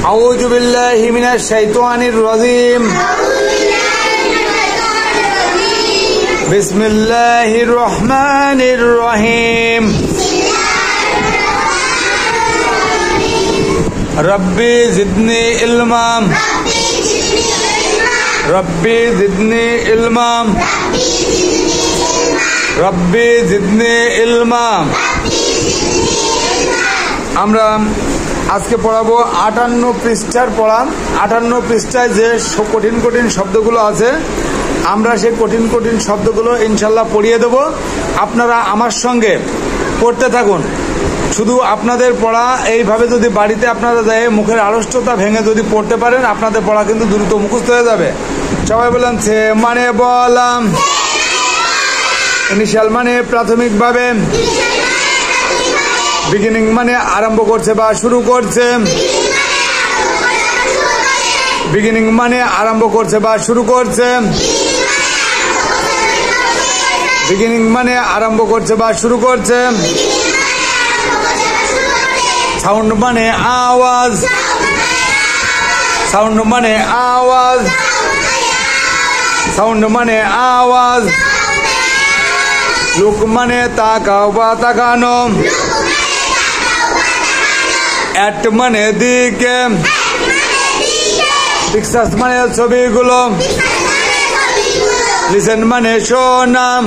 আউযু বিল্লাহি মিনাশ শাইতানির রাজিম। বিসমিল্লাহির রহমানির রহিম। রব্বি জিদনি ইলমা। রব্বি জিদনি ইলমা। রব্বি জিদনি ইলমা। আমরা আজকে পড়াবো 58 পৃষ্ঠার পড়া। 58 পৃষ্ঠায় যে কঠিন কঠিন শব্দগুলো আছে, আমরা সেই কঠিন কঠিন শব্দগুলো ইনশাল্লাহ পড়িয়ে দেব। আপনারা আমার সঙ্গে পড়তে থাকুন। শুধু আপনাদের পড়া এইভাবে যদি বাড়িতে আপনারা যায় মুখের আড়ষ্টতা ভেঙে যদি পড়তে পারেন, আপনাদের পড়া কিন্তু দ্রুত মুখস্থ হয়ে যাবে। সবাই বলেন সে মানে বললাম। ইনিশিয়াল মানে প্রাথমিকভাবে, বিগিনিং মানে আরম্ভ করছে বা শুরু করছে, বিগিনিং মানে আরম্ভ করছে বা শুরু করছে, বিগিনিং মানে আরম্ভ করছে বা শুরু করছে। সাউন্ড মানে আওয়াজ, সাউন্ড মানে আওয়াজ, সাউন্ড মানে আওয়াজ। লুক মানে তাকাও বা তাকানো। অ্যাট মানে দিকে। পিকচার্স মানে ছবিগুলো। লিসেন মানে শোনা।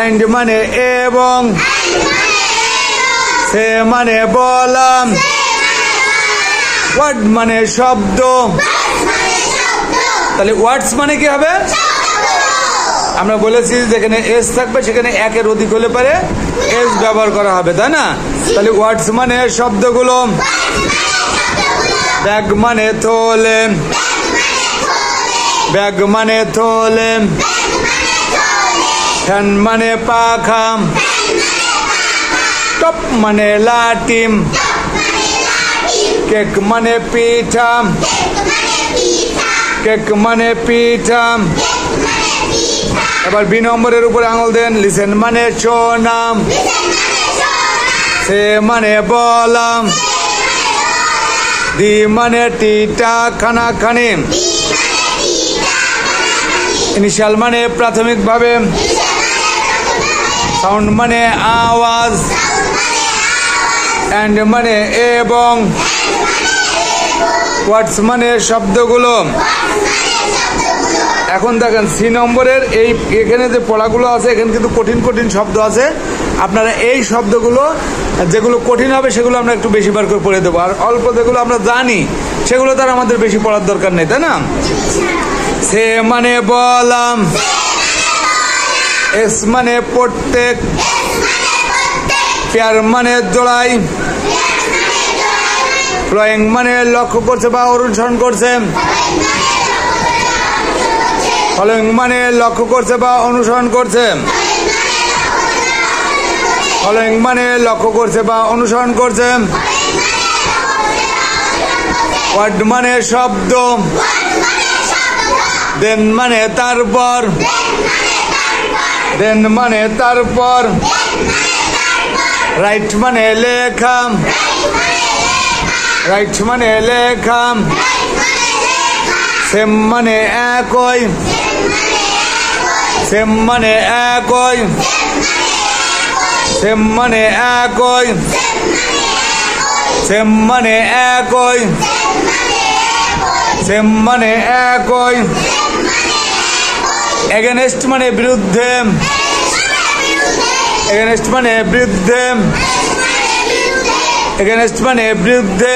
এন্ড মানে এবং। সে মানে বললাম। ওয়ার্ড মানে শব্দ। তাহলে ওয়ার্ডস মানে কি হবে? আমরা বলেছি যেখানে এস থাকবে সেখানে একের অধিক হলে পারে এস ব্যবহার করা হবে, তাই না? তাহলে ওয়ার্ডস মানে শব্দগুলো। ব্যাগ মানে থলে। ব্যাগ মানে থলে। ফ্যান মানে পাখা। টপ মানে লাঠি। কেক মানে পিঠা। কেক মানে পিঠা। এবার বি নম্বরের উপরে আঙুল দেন। লিসেন মানে শোনাম। সে মানে বললাম। দি মানে টিটা খানা খানি। ইনিশিয়াল মানে প্রাথমিকভাবে। সাউন্ড মানে আওয়াজ। এন্ড মানে এবং। ওয়ার্ডস মানে শব্দগুলো। এখন দেখেন সি নম্বরের এই এখানে যে পড়াগুলো আছে, এখানে কিন্তু কঠিন কঠিন শব্দ আছে। আপনারা এই শব্দগুলো যেগুলো কঠিন হবে সেগুলো আমরা একটু বেশি বার করে পড়ে দেবো, আর অল্প যেগুলো আমরা জানি সেগুলো তার আমাদের বেশি পড়ার দরকার নেই, তাই না? সে মানে বললাম। এস মানে প্রত্যেক। পেয়ার মানে জোড়াই। ফ্লোয়িং মানে লক্ষ্য করছে বা অনুসরণ করছে। ফলোয়িং মানে লক্ষ্য করছে বা অনুসরণ করছে। ফলোয়িং মানে লক্ষ্য করছে বা অনুসরণ করছে। ওয়ার্ড মানে শব্দ। দেন মানে তারপর। দেন মানে তারপর। রাইট মানে লেখা। রাইট মানে লেখা। সেম মানে একই। সেম মানে একই। সেম মানে একই। সেম মানে একই। সেম মানে একই। এগেনস্ট মানে বিরুদ্ধে। এগেনস্ট মানে বিরুদ্ধে। এগেনস্ট মানে বিরুদ্ধে।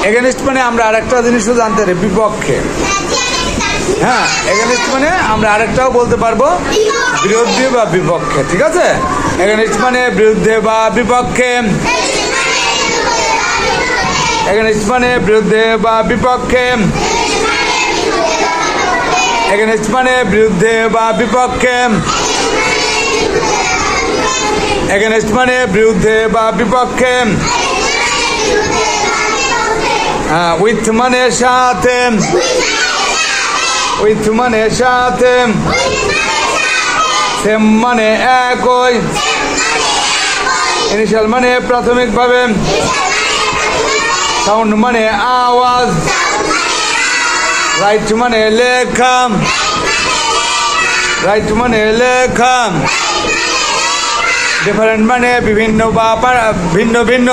এগেনস্ট মানে আমরা আরেকটা জিনিসও জানতে পারি, বিপক্ষে। হ্যাঁ, এগেনস্ট মানে আমরা আরেকটাও বলতে পারবো, বিরোধী বা বিপক্ষে। ঠিক আছে? এগেনস্ট মানে বিরুদ্ধে বা বিপক্ষে। এগেনস্ট মানে বিরুদ্ধে বা বিপক্ষে। এগেনস্ট মানে বিরুদ্ধে বা বিপক্ষে। এগেনস্ট মানে বিরুদ্ধে বা বিপক্ষে। উইথ মানে সাথে। উইথ মানে সাথে। সেম মানে একই। ইনিশিয়াল মানে প্রাথমিকভাবে। সাউন্ড মানে আওয়াজ, রাইট মানে লেখা, রাইট মানে লেখা, ডিফারেন্ট মানে বিভিন্ন বা ভিন্ন ভিন্ন,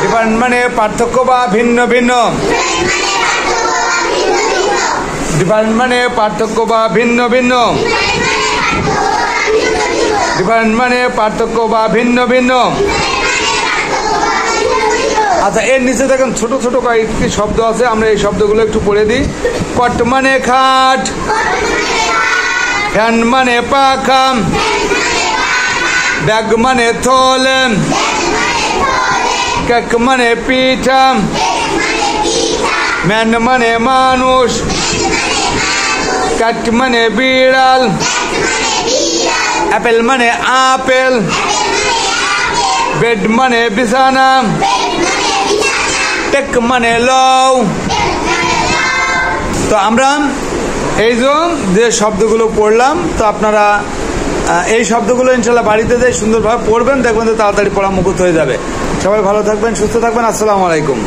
ডিফারেন্ট মানে পার্থক্য বা ভিন্ন ভিন্ন, ডিফারেন্ট মানে পার্থক্য বা ভিন্ন ভিন্ন, ডিফারেন্ট মানে পার্থক্য বা ভিন্ন ভিন্ন। আচ্ছা, এর নিচে দেখেন ছোট ছোট কয়েকটি শব্দ আছে, আমরা এই শব্দগুলো একটু পড়ে দিই। কট মানে খাট, ফ্যান মানে পাখা, ব্যাগ মানে থলে, কেক মানে পিঠা, ম্যান মানে মানুষ, ক্যাট মানে বিড়াল, অ্যাপেল মানে আপেল, বেড মানে বিছানা, টেক মানে লও। তো আমরা এই যে শব্দগুলো পড়লাম, তো আপনারা এই শব্দগুলো ইনশাল্লাহ বাড়িতে যেয়ে সুন্দরভাবে পড়বেন, দেখবেন যে তাড়াতাড়ি পড়া মুখস্থ হয়ে যাবে। সবাই ভালো থাকবেন, সুস্থ থাকবেন। আসসালামু আলাইকুম।